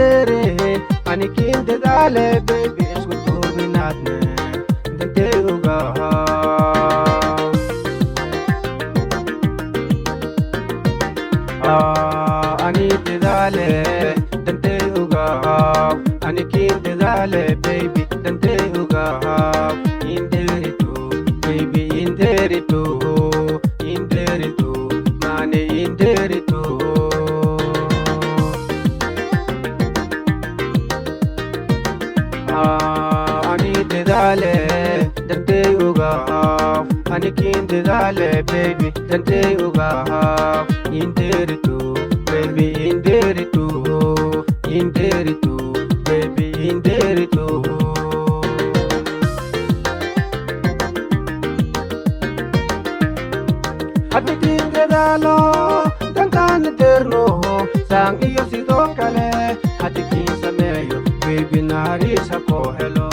dere anikin de dale baby escuto minatne dente uga ani de dale dente uga anikin de dale baby dente uga inderito baby inderito inderito mane inderito ani de dale dente uga anikin de dale baby dente uga inderito baby inderito inderito baby inderito atikin de dalo dantan eterno sang iyo si dokale atikin sa meyo baby narisa ko hello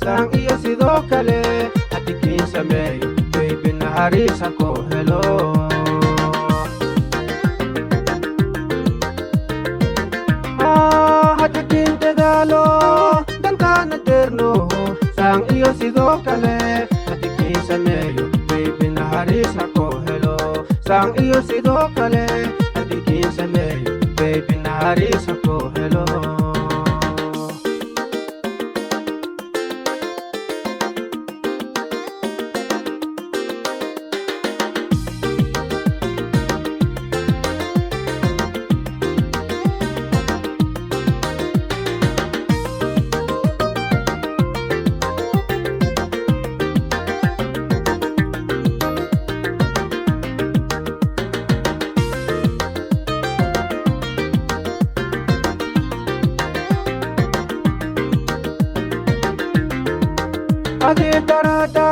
sang iyo si dokale atikin sa meyo baby narisa ko hello atikin de dalo dantan eterno sang iyo si dokale atikin sa meyo baby narisa ko hello sang iyo si dokale atikin sa meyo baby narisa ko hello adi darada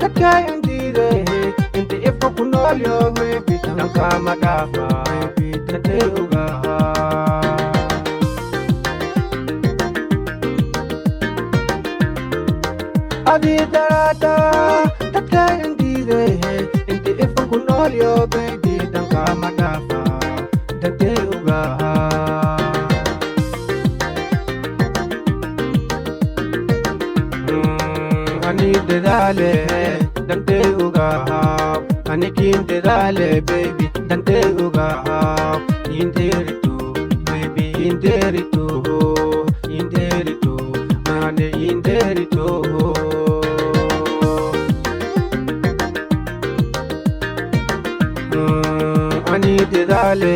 takay andire hindi ifo kunolyo baby nang kamagafa baby dante uga adi darada takay andire hindi ifo kunolyo baby nang kamagafa dante uga ani de dale dante uga anikin de dale baby dante uga inderito baby inderito inderito mane inderito ani de dale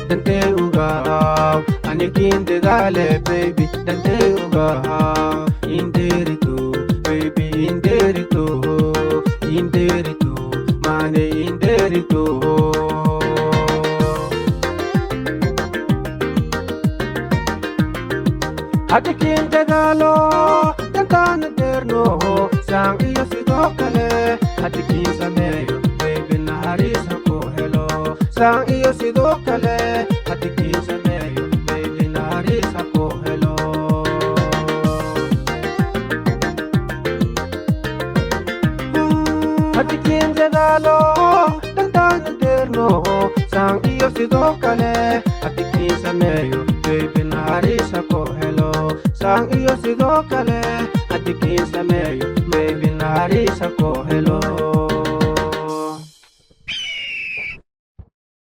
dante uga anikin de dale baby dante uga inderito baby inderito inderito mane inderito atikin de dalo dantan eterno sang iyo si dokale atikin sa meyo baby narisa ko hello sang iyo si dokale atikin sa meyo baby narisa ko hello atikin de dalo dantan eterno sang iyo si dokale atikin sa meyo baby narisa ko hello sang iyo si dokale